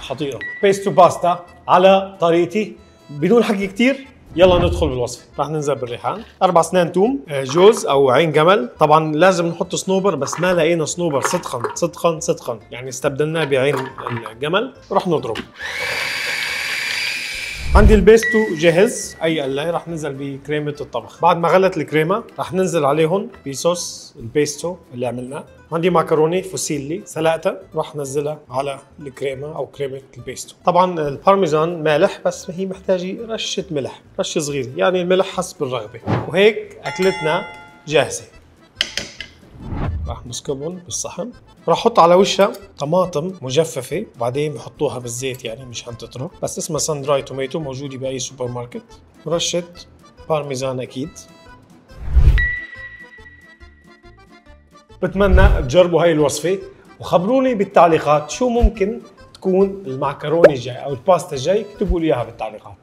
خطيره. بيستو باستا على طريقتي بدون حكي كتير. يلا ندخل بالوصفه. رح ننزل بالريحان، 4 اسنان توم، جوز او عين جمل. طبعا لازم نحط صنوبر بس ما لقينا صنوبر صدقا يعني استبدلناه بعين الجمل. رح نضرب. عندي البيستو جاهز. اي قلايه رح ننزل بكريمه الطبخ. بعد ما غلت الكريمه رح ننزل عليهم بصوص البيستو اللي عملناه. عندي ماكروني فوسيلي سلقتها، رح نزلها على الكريمه او كريمه البيستو. طبعا البارميزان مالح بس هي محتاجه رشه ملح، رشه صغيره، يعني الملح حسب الرغبه. وهيك اكلتنا جاهزه. رح نسكبهم بالصحن. رح احط على وشها طماطم مجففه وبعدين بحطوها بالزيت، يعني مشان تطرى، بس اسمها سان دراي توميتو، موجوده باي سوبر ماركت. ورشه بارميزان اكيد. بتمنى تجربوا هاي الوصفه وخبروني بالتعليقات شو ممكن تكون المعكرونه الجاي او الباستا الجاي. اكتبوا لي اياها بالتعليقات.